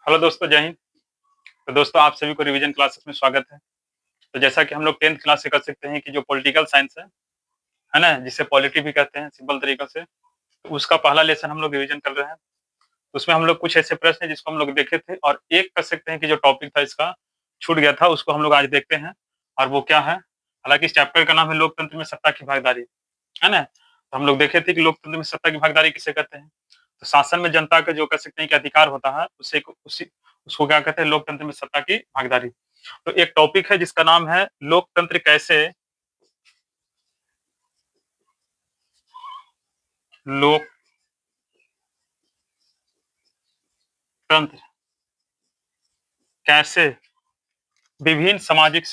Hello दोस्तों, जय हिंद। तो दोस्तों, आप सभी को रिवीजन क्लासेस में स्वागत है। तो जैसा कि हम लोग 10th क्लास से कर सकते हैं कि जो पॉलिटिकल साइंस है ना, जिसे पॉलिटी भी कहते हैं सिंपल तरीके से, तो उसका पहला लेसन हम लोग रिवीजन कर रहे हैं। उसमें हम लोग कुछ ऐसे प्रश्न हैं जिसको हम लोग देखे थे, और एक कर सकते हैं कि जो टॉपिक था इसका छूट गया था, उसको हम लोग आज देखते हैं। और वो क्या है? हालांकि इस चैप्टर का नाम है लोकतंत्र में सत्ता की भागीदारी, है ना। तो हम लोग देखे थे कि लोकतंत्र में सत्ता की भागीदारी किसे कहते हैं। तो शासन में जनता का जो कह सकते हैं कि अधिकार होता है, उसे उसी उसको क्या कहते हैं? लोकतंत्र में सत्ता की भागीदारी। तो एक टॉपिक है जिसका नाम है लोकतंत्र लोकतंत्र कैसे विभिन्न सामाजिक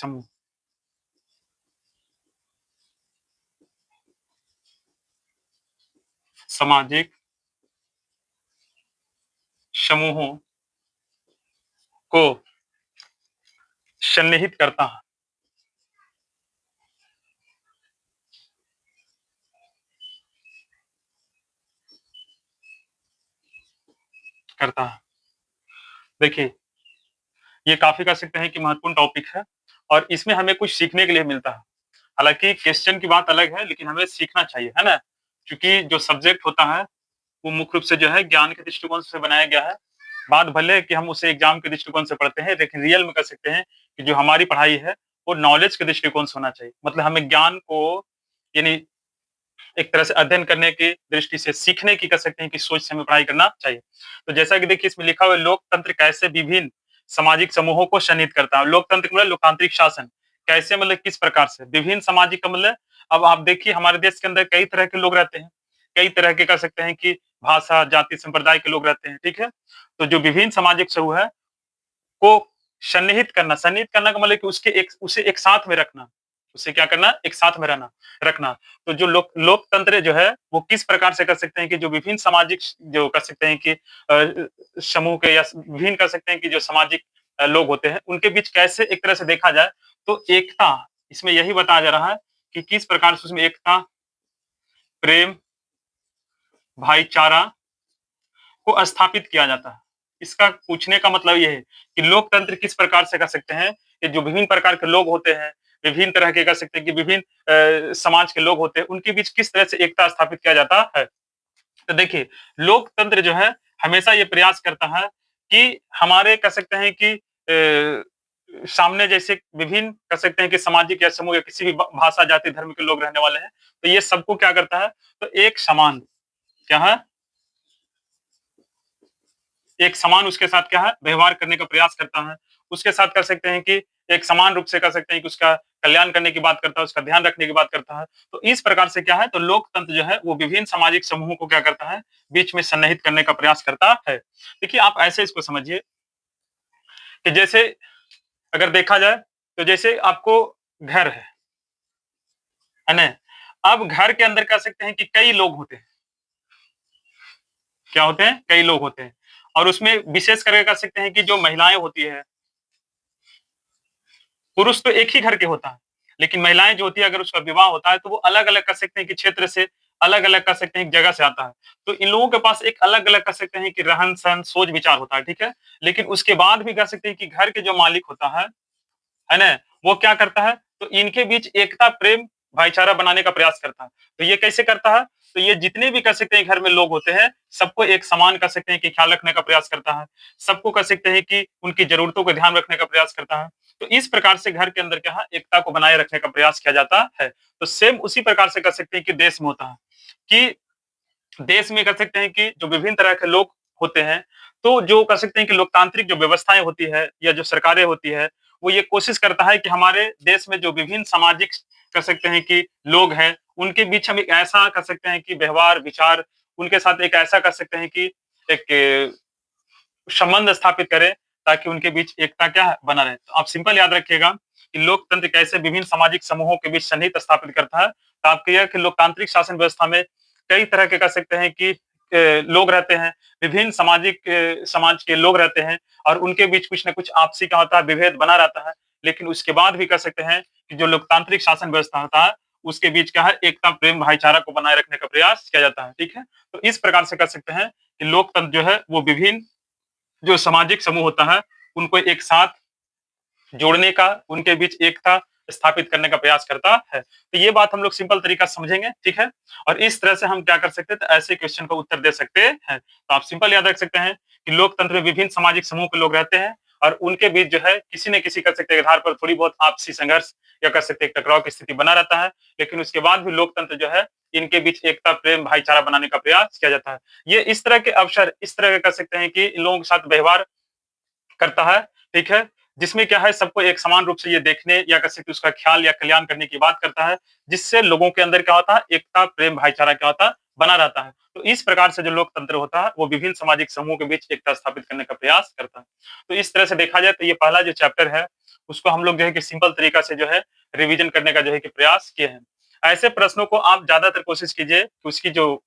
समूहों को सन्निहित करता है। करता है। देखिए, ये काफी कह सकते हैं कि महत्वपूर्ण टॉपिक है, और इसमें हमें कुछ सीखने के लिए मिलता है। हालांकि क्वेश्चन की बात अलग है, लेकिन हमें सीखना चाहिए, है ना। क्योंकि जो सब्जेक्ट होता है वो मुख्य रूप से जो है ज्ञान के दृष्टिकोण से बनाया गया है। बात भले कि हम उसे एग्जाम के दृष्टिकोण से पढ़ते हैं, लेकिन रियल में कह सकते हैं कि जो हमारी पढ़ाई है वो नॉलेज के दृष्टिकोण से होना चाहिए। मतलब हमें ज्ञान को, यानी एक तरह से अध्ययन करने की दृष्टि से, सीखने की कह सकते हैं कि सोच से हमें पढ़ाई करना चाहिए। तो जैसा कि देखिए इसमें लिखा हुआ है, लोकतंत्र कैसे विभिन्न सामाजिक समूहों को सन्निहित करता है। लोकतंत्र मतलब लोकतांत्रिक शासन कैसे, मतलब किस प्रकार से विभिन्न सामाजिक का मतलब, अब आप देखिए हमारे देश के अंदर कई तरह के लोग रहते हैं, कई तरह के कह सकते हैं कि भाषा जाति संप्रदाय के लोग रहते हैं, ठीक है। तो जो विभिन्न सामाजिक समूह है को सन्निहित करना का मतलब कि उसे एक साथ में रखना। उसे क्या करना? एक साथ में रखना। तो जो लोकतंत्र जो है वो किस प्रकार से कर सकते हैं कि जो विभिन्न सामाजिक जो कर सकते हैं कि समूह के या विभिन्न कर सकते हैं कि जो सामाजिक लोग होते हैं, उनके बीच कैसे एक तरह से देखा जाए तो एकता, इसमें यही बताया जा रहा है कि किस प्रकार से उसमें एकता, प्रेम, भाईचारा को स्थापित किया जाता है। इसका पूछने का मतलब ये है कि लोकतंत्र किस प्रकार से कर सकते हैं कि जो विभिन्न प्रकार के लोग होते हैं, विभिन्न तरह के कर सकते हैं कि विभिन्न समाज के लोग होते हैं, उनके बीच किस तरह से एकता स्थापित किया जाता है। तो देखिए, लोकतंत्र जो है हमेशा ये प्रयास करता है कि हमारे कह सकते हैं कि सामने जैसे विभिन्न कह सकते हैं कि सामाजिक या समूह या किसी भी भाषा जाति धर्म के लोग रहने वाले हैं, तो ये सबको क्या करता है? तो एक समान क्या है? एक समान उसके साथ क्या है? व्यवहार करने का प्रयास करता है। उसके साथ कर सकते हैं कि एक समान रूप से कर सकते हैं कि उसका कल्याण करने की बात करता है, उसका ध्यान रखने की बात करता है। तो इस प्रकार से क्या है? तो लोकतंत्र जो है वो विभिन्न सामाजिक समूहों को क्या करता है? बीच में सन्निहित करने का प्रयास करता है। देखिए, आप ऐसे इसको समझिए कि जैसे अगर देखा जाए तो जैसे आपको घर है ना? अब घर के अंदर कह सकते हैं कि कई लोग होते हैं। क्या होते हैं? कई लोग होते हैं। और उसमें विशेष करके कह सकते हैं कि जो महिलाएँ होती है, पुरुष तो एक ही घर के होता है, लेकिन महिलाएँ जो होती है अगर उसका विवाह होता है तो वो अलग-अलग कर सकते हैं कि क्षेत्र से, अलग-अलग कर सकते हैं कि जगह से आता है। तो इन लोगों के पास एक अलग-अलग कर सकते हैं कि रहन-सहन, सोच-विचार होता है, ठीक है? लेकिन उसके बाद भी कह सकते हैं कि घर के जो मालिक होता है ना? वो क्या करता है? तो इनके बीच एकता, प्रेम, भाईचारा बनाने का प्रयास करता है। तो ये कैसे करता है? तो ये जितने भी कह सकते हैं घर में लोग होते हैं, सबको एक समान कह सकते हैं कि ख्याल रखने का प्रयास करता है। सबको कह सकते हैं कि उनकी ज़रूरतों का ध्यान रखने का प्रयास करता है। तो इस प्रकार से घर के अंदर क्या है? एकता को बनाए रखने का प्रयास किया जाता है। तो सेम उसी प्रकार से कह सकते हैं कि देश में होता है, कि देश में कह सकते हैं कि जो विभिन्न तरह के लोग होते हैं, तो जो कह सकते हैं कि लोकतांत्रिक जो व्यवस्थाएँ होती है या जो सरकारें होती है, वो ये कोशिश करता है कि हमारे देश में जो विभिन्न सामाजिक कह सकते हैं कि लोग हैं, उनके बीच हम एक ऐसा कह सकते हैं कि व्यवहार, विचार, उनके साथ एक ऐसा कह सकते हैं कि एक संबंध स्थापित करें, ताकि उनके बीच एकता क्या है? बना रहे। तो आप सिंपल याद रखिएगा कि लोकतंत्र कैसे विभिन्न सामाजिक समूहों के बीच सन्निहित स्थापित करता है। तो आप कहिए कि लोकतांत्रिक शासन व्यवस्था में कई तरह के कह सकते हैं कि लोग रहते हैं, विभिन्न समाज के लोग रहते हैं, और उनके बीच कुछ न कुछ आपसी क्या होता है? विभेद बना रहता है। लेकिन उसके बाद भी कह सकते हैं कि जो लोकतांत्रिक शासन व्यवस्था होता है, उसके बीच क्या है? एकता, प्रेम, भाईचारा को बनाए रखने का प्रयास किया जाता है, ठीक है? तो इस प्रकार से कह सकते हैं कि लोकतंत्र जो है वो विभिन्न जो सामाजिक समूह होता है, उनको एक साथ जोड़ने का, उनके बीच एकता स्थापित करने का प्रयास करता है। तो ये बात हम लोग सिंपल तरीका से समझेंगे, ठीक है? और इस तरह से हम क्या कर सकते हैं, तो ऐसे क्वेश्चन का उत्तर दे सकते हैं। तो आप सिंपल याद रख सकते हैं कि लोकतंत्र में विभिन्न सामाजिक समूह के लोग रहते हैं और उनके बीच जो है किसी न किसी कर सकते हैं आधार पर थोड़ी बहुत आपसी संघर्ष या कर सकते हैं टकराव की स्थिति बना रहता है। लेकिन उसके बाद भी लोकतंत्र जो है इनके बीच एकता, प्रेम, भाईचारा बनाने का प्रयास किया जाता है। ये इस तरह के अवसर, इस तरह के कर सकते हैं कि इन लोगों के साथ व्यवहार करता है, ठीक है? जिसमें क्या है सबको एक समान रूप से ये देखने या कह सकते हैं उसका ख्याल या कल्याण करने की बात करता है, जिससे लोगों के अंदर क्या होता है एकता, प्रेम, भाईचारा क्या होता है बना रहता है। तो इस प्रकार से जो लोकतंत्र होता है वो विभिन्न सामाजिक समूहों के बीच एकता स्थापित करने का प्रयास करता है। तो इस तरह से देखा जाए तो ये पहला जो चैप्टर है उसको हम लोग जो है कि सिंपल तरीका से जो है रिवीजन करने का जो है कि प्रयास किए हैं। ऐसे प्रश्नों को आप ज्यादातर कोशिश कीजिए कि उसकी जो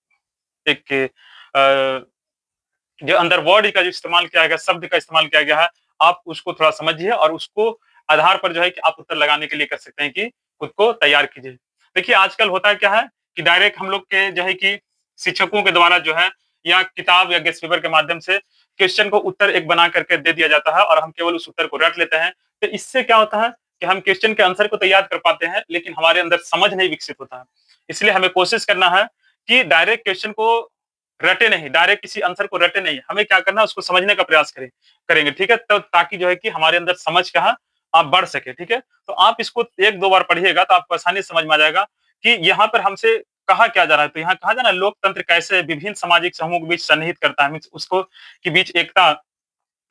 एक अ जो अंदर वर्ड का जो इस्तेमाल किया गया, शब्द का इस्तेमाल किया गया है, आप उसको थोड़ा समझिए और उसको आधार पर जो है कि आप उत्तर लगाने के लिए कर सकते हैं कि खुद को तैयार कीजिए। देखिए आजकल होता क्या है कि डायरेक्ट हम लोग के जो है कि शिक्षकों के द्वारा जो है या किताब या गेस्ट पेपर के माध्यम से क्वेश्चन को उत्तर एक बना करके दे दिया जाता है और हम केवल उस उत्तर को रट लेते हैं। तो इससे क्या होता है कि हम क्वेश्चन के आंसर को तो याद कर पाते हैं, लेकिन हमारे अंदर समझ नहीं विकसित होता है। इसलिए हमें कोशिश करना है कि डायरेक्ट क्वेश्चन को रटे नहीं, डायरेक्ट किसी आंसर को रटे नहीं, हमें क्या करना है उसको समझने का प्रयास करेंगे, ठीक है? तो ताकि जो है कि हमारे अंदर समझ क्या है बढ़ सके, ठीक है? तो आप इसको 1-2 बार पढ़िएगा तो आपको आसानी से समझ में आ जाएगा कि यहाँ पर हमसे कहा क्या जा रहा है। तो यहाँ कहा जा रहा है लोकतंत्र कैसे विभिन्न सामाजिक समूहों के बीच सन्निहित करता है, मीन्स उसको के बीच एकता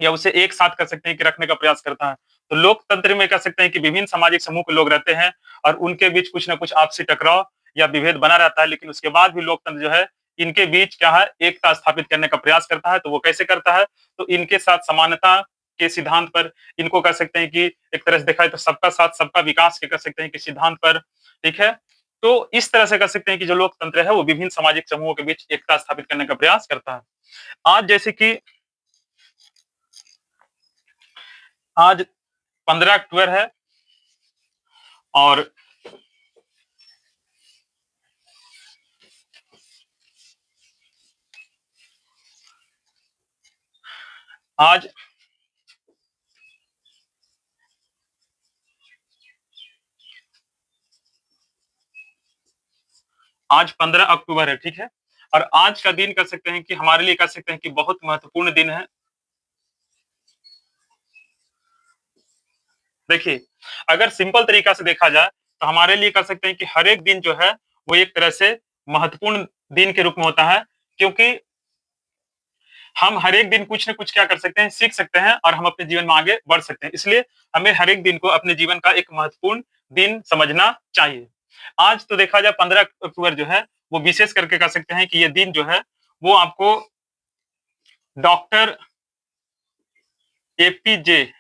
या उसे एक साथ कर सकते हैं कि रखने का प्रयास करता है। तो लोकतंत्र में कह सकते हैं कि विभिन्न सामाजिक समूह के लोग रहते हैं और उनके बीच कुछ न कुछ आपसी टकराव या विभेद बना रहता है, लेकिन उसके बाद भी लोकतंत्र जो है इनके बीच क्या है एकता स्थापित करने का प्रयास करता है। तो वो कैसे करता है? तो इनके साथ समानता के सिद्धांत पर इनको कह सकते हैं कि एक तरह से देखा जाए तो सबका साथ सबका विकास के कह सकते हैं कि सिद्धांत पर, ठीक है? तो इस तरह से कह सकते हैं कि जो लोकतंत्र है वो विभिन्न सामाजिक समूहों के बीच एकता स्थापित करने का प्रयास करता है। आज जैसे कि आज 15 अक्टूबर है और आज आज 15 अक्टूबर है, ठीक है? और आज का दिन कह सकते हैं कि हमारे लिए कह सकते हैं कि बहुत महत्वपूर्ण दिन है। देखिए, अगर सिंपल तरीका से देखा जाए, तो हमारे लिए कह सकते हैं कि हर एक दिन जो है, वो एक तरह से महत्वपूर्ण दिन के रूप में होता है, क्योंकि हम हर एक दिन कुछ न कुछ क्या कर सकते हैं, सीख सकते हैं और हम अपने जीवन में आगे बढ़ सकते हैं। इसलिए हमें हर एक दिन को अपने जीवन का एक महत्वपूर्ण दिन समझना चाहिए। आज तो देखा जाए 15 अक्टूबर जो है, वो विशेष करके कह सकते हैं कि ये दिन जो है, वो आपको doctor APJ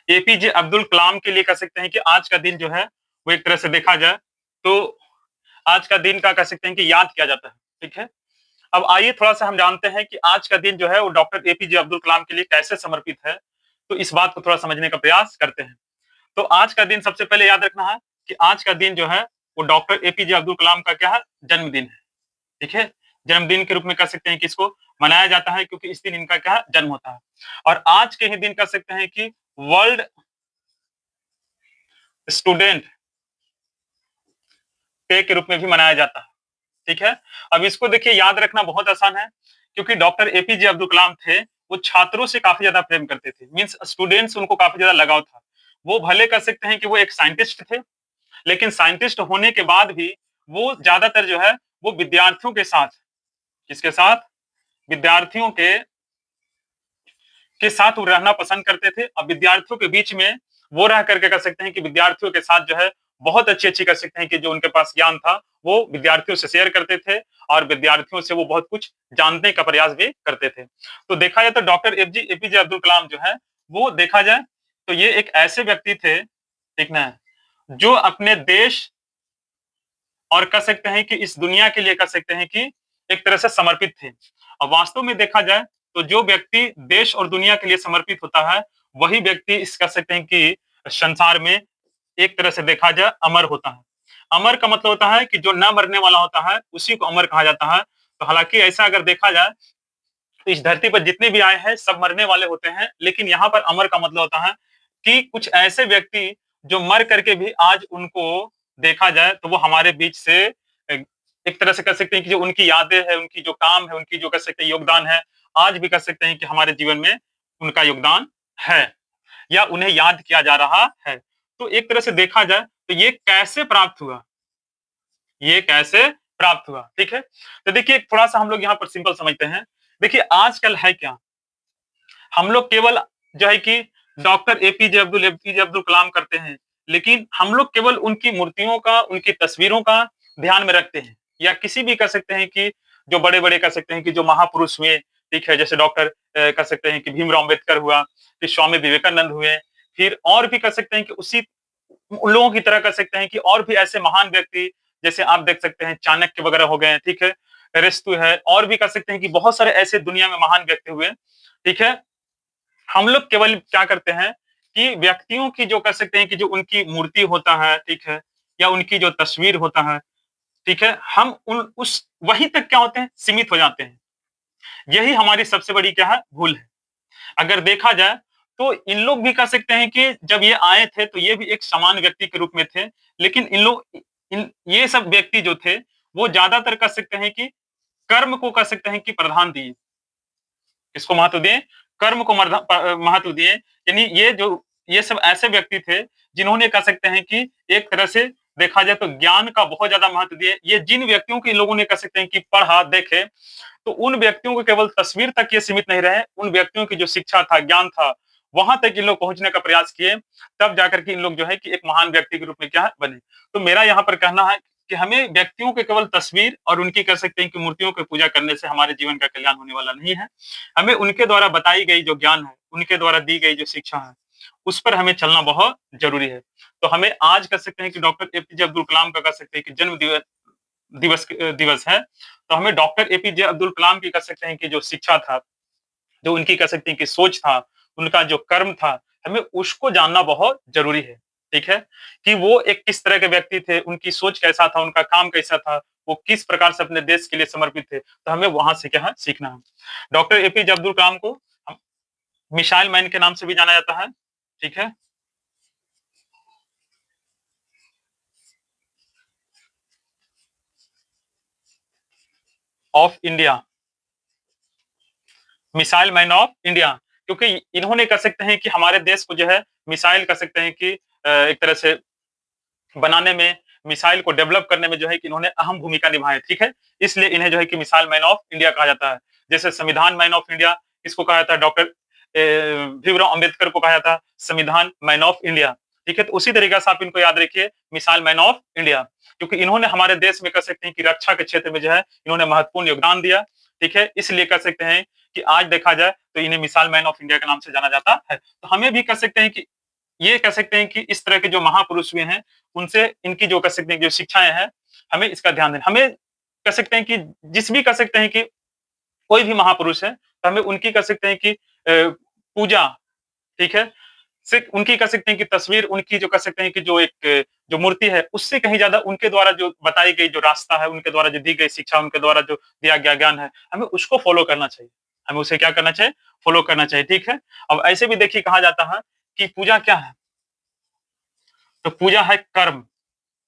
APJ Abdul Kalam के लिए कह सकते हैं कि आज का दिन जो है, वो एक तरह से देखा जाए, तो आज का दिन का कह सकते हैं कि याद किया जाता है, ठीक है? अब आइए थोड़ा-सा हम जानते हैं कि आज का दिन जो है वो डॉक्टर एपीजे अब्दुल कलाम के लिए कैसे समर्पित है, तो इस बात को थोड़ा समझने का प्रयास करते हैं। तो आज का दिन सबसे पहले याद रखना है कि आज का दिन जो है वो डॉक्टर एपीजे अब्दुल कलाम का क्या है, जन्मदिन है, ठीक है? जन्मदिन के रूप में कह सकते हैं कि इसको मनाया जाता है क्योंकि इस दिन इनका क्या है, जन्म होता है। और आज के ही दिन कह सकते हैं कि वर्ल्ड स्टूडेंट डे के रूप में भी मनाया जाता है, ठीक है? अब इसको देखिए याद रखना बहुत आसान है, क्योंकि डॉक्टर एपीजे अब्दुल कलाम थे, वो छात्रों से काफ़ी ज़्यादा प्रेम करते थे, मीन्स स्टूडेंट्स उनको काफ़ी ज़्यादा लगाव था। वो भले कह सकते हैं कि वो एक साइंटिस्ट थे, लेकिन साइंटिस्ट होने के बाद भी वो ज़्यादातर जो है, वो विद्यार्थियों के साथ किसके साथ? विद्यार्थियों के साथ वो रहना पसंद करते थे और विद्यार्थियों के बीच में वो रह करके कह सकते हैं कि विद्यार्थियों के साथ जो है बहुत अच्छी-अच्छी कह सकते हैं कि जो उनके पास ज्ञान था, वो विद्यार्थियों से शेयर करते थे और विद्यार्थियों से वो बहुत कुछ जानने का प्रयास भी करते थे। तो देखा जाए तो डॉक्टर एपीजे अब्दुल कलाम जो है, वो देखा जाए तो ये एक ऐसे व्यक्ति थे, ठीक ना? जो अपने देश और कह सकते हैं कि इस दुनिया के लिए कह सकते हैं कि एक तरह से समर्पित थे। और वास्तव में देखा जाए तो जो व्यक्ति देश और दुनिया के लिए समर्पित होता है, वही व्यक्ति इस कह सकते हैं कि संसार में एक तरह से देखा जाए अमर होता है। अमर का मतलब होता है कि जो न मरने वाला होता है उसी को अमर कहा जाता है। तो हालांकि ऐसा अगर देखा जाए तो इस धरती पर जितने भी आए हैं सब मरने वाले होते हैं, लेकिन यहाँ पर अमर का मतलब होता है कि कुछ ऐसे व्यक्ति जो मर करके भी आज उनको देखा जाए तो वो हमारे बीच से एक तरह से कह सकते हैं कि जो उनकी यादें हैं, उनकी जो काम है, उनकी जो कह सकते हैं योगदान है, आज भी कह सकते हैं कि हमारे जीवन में उनका योगदान है या उन्हें याद किया जा रहा है। तो एक तरह से देखा जाए तो ये कैसे प्राप्त हुआ? ये कैसे प्राप्त हुआ? ठीक है? तो देखिए थोड़ा-सा हम लोग यहाँ पर सिंपल समझते हैं। देखिए आजकल है क्या? हम लोग केवल जो है कि डॉक्टर एपीजे अब्दुल कलाम करते हैं, लेकिन हम लोग केवल उनकी मूर्तियों का, उनकी तस्वीरों का ध्यान में रखते हैं या किसी भी कह सकते हैं कि जो बड़े-बड़े कह सकते हैं कि जो महापुरुष हुए, ठीक है? जैसे डॉक्टर कह सकते हैं कि भीमराव अम्बेडकर हुआ, फिर स्वामी विवेकानंद हुए, फिर और भी कह सकते हैं कि उसी उन लोगों की तरह कह सकते हैं कि और भी ऐसे महान व्यक्ति जैसे आप देख सकते हैं चाणक्य वगैरह हो गए, ठीक है? अरिस्तु है और भी कह सकते हैं कि बहुत सारे ऐसे दुनिया में महान व्यक्ति हुए, ठीक है? हम लोग केवल क्या करते हैं कि व्यक्तियों की जो कह सकते हैं कि जो उनकी मूर्ति होता है, ठीक है? या उनकी जो तस्वीर होता है, ठीक है? हम उन उस वहीं तक क्या होते हैं, सीमित हो जाते हैं। यही हमारी सबसे बड़ी क्या है, भूल है। अगर देखा जाए तो इन लोग भी कह सकते हैं कि जब ये आए थे तो ये भी एक समान व्यक्ति के रूप में थे, लेकिन इन लोग इन ये सब व्यक्ति जो थे, वो ज्यादातर कह सकते हैं कि कर्म को कह सकते हैं कि प्रधान दिए। किसको महत्व दिए? कर्म को महत्व दिए। यानी ये सब ऐसे व्यक्ति थे जिन्होंने कह सकते हैं कि एक तरह से देखा जाए तो ज्ञान का बहुत ज्यादा महत्व दिए। ये जिन व्यक्तियों को इन लोगों ने कह सकते हैं कि पढ़ा, देखे, तो उन व्यक्तियों को केवल तस्वीर तक ये सीमित नहीं रहे, उन व्यक्तियों की जो शिक्षा था, ज्ञान था, वहां तक इन लोग पहुंचने का प्रयास किए, तब जाकर के इन लोग जो है कि एक महान व्यक्ति के रूप में क्या है, बने। तो मेरा यहाँ पर कहना है कि हमें व्यक्तियों के केवल तस्वीर और उनकी कह सकते हैं कि मूर्तियों की पूजा करने से हमारे जीवन का कल्याण होने वाला नहीं है। हमें उनके द्वारा बताई गई जो ज्ञान है, उनके द्वारा दी गई जो शिक्षा है, उस पर हमें चलना बहुत जरूरी है। तो हमें आज कह सकते हैं कि डॉक्टर एपीजे अब्दुल कलाम का कह सकते हैं कि जन्म दिवस है। तो हमें डॉक्टर एपीजे अब्दुल कलाम की कह सकते हैं कि जो शिक्षा था, जो उनकी कह सकते हैं कि सोच था, उनका जो कर्म था, हमें उसको जानना बहुत ज़रूरी है, ठीक है? कि वो एक किस तरह के व्यक्ति थे, उनकी सोच कैसा था, उनका काम कैसा था, वो किस प्रकार से अपने देश के लिए समर्पित थे, तो हमें वहाँ से क्या है, सीखना है। डॉक्टर एपीजे अब्दुल कलाम को हम मिसाइल मैन के नाम से भी जाना जाता है, ठीक है? Of India, missile man of India, क्योंकि इन्होंने कह सकते हैं कि हमारे देश को जो है मिसाइल कह सकते हैं कि एक तरह से बनाने में, मिसाइल को डेवलप करने में जो है कि इन्होंने अहम भूमिका निभाई है, ठीक है? इसलिए इन्हें जो है कि मिसाइल मैन ऑफ इंडिया कहा जाता है। जैसे संविधान मैन ऑफ इंडिया इसको कहा जाता है, डॉक्टर भीमराव अम्बेडकर को कहा जाता है संविधान मैन ऑफ इंडिया, ठीक है? तो उसी तरीके से आप इनको याद रखिए मिसाइल मैन ऑफ इंडिया, क्योंकि इन्होंने हमारे देश में कह सकते हैं कि रक्षा के क्षेत्र में जो है इन्होंने महत्वपूर्ण योगदान दिया, ठीक है? इसलिए कह सकते हैं कि आज देखा जाए तो इन्हें मिसाइल मैन ऑफ इंडिया के नाम से जाना जाता है। तो हमें भी कह सकते हैं कि ये कह सकते हैं कि इस तरह के जो महापुरुष हुए हैं, उनसे इनकी जो कह सकते हैं जो शिक्षाएँ हैं, हमें इसका ध्यान देना हमें कह सकते हैं कि जिस भी कह सकते हैं कि कोई भी महापुरुष है, तो हमें उनकी कह सकते हैं कि पूजा, ठीक है? सिर्फ़ उनकी कह सकते हैं कि तस्वीर, उनकी जो कह सकते हैं कि जो एक जो मूर्ति है, उससे कहीं ज़्यादा उनके द्वारा जो बताई गई जो रास्ता है, उनके द्वारा जो दी गई शिक्षा, उनके द्वारा जो दिया गया ज्ञान है, हमें उसको फ़ॉलो करना चाहिए। हमें उसे क्या करना चाहिए? फ़ॉलो करना चाहिए, ठीक है? अब ऐसे भी देखिए कहा जाता है कि पूजा क्या है? तो पूजा है कर्म।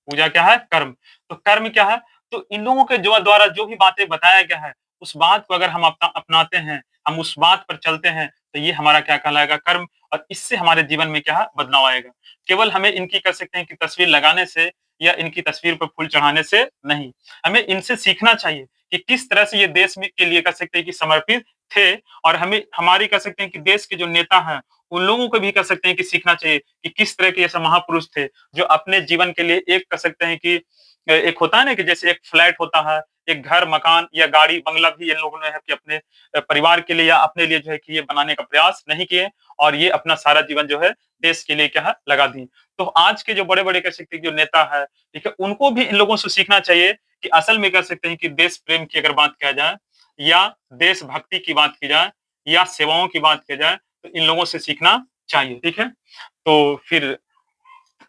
पूजा क्या है? कर्म। तो कर्म क्या है? तो इन लोगों के जो द्वारा जो भी बातें बताया गया है, उस बात को अगर हम अपनाते हैं, हम उस बात पर चलते हैं, तो ये हमारा क्या कहलाएगा? कर्म, और इससे हमारे जीवन में क्या है? बदलाव आएगा। केवल हमें इनकी कह सकते हैं कि तस्वीर लगाने से या इनकी तस्वीर पर फूल चढ़ाने से नहीं, हमें इनसे सीखना चाहिए कि किस तरह से ये देश में के लिए कह सकते हैं कि समर्पित थे, और हमें हमारी कह सकते हैं कि देश के जो नेता हैं, उन लोगों को भी कह सकते हैं कि सीखना चाहिए कि किस तरह के ऐसे महापुरुष थे, जो अपने जीवन के लिए एक कह सकते हैं कि एक होता है ना कि जैसे एक फ्लैट होता है, एक घर, मकान या गाड़ी, बंगला भी इन लोगों ने है कि अपने परिवार के लिए या अपने लिए जो है कि ये बनाने का प्रयास नहीं किए, और ये अपना सारा जीवन जो है देश के लिए क्या है लगा दिए। तो आज के जो बड़े-बड़े कह सकते हैं जो नेता है, ठीक है? उनको भी इन लोगों से सीखना चाहिए कि असल में कह सकते हैं कि देश प्रेम की अगर बात किया जाए या देशभक्ति की बात की जाए या सेवाओं की बात की जाए, तो इन लोगों से सीखना चाहिए, ठीक है? तो फिर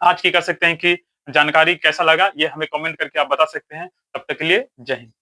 आज की कह सकते हैं कि जानकारी कैसा लगा ये हमें कमेंट करके आप बता सकते हैं। तब तक के लिए जय हिंद।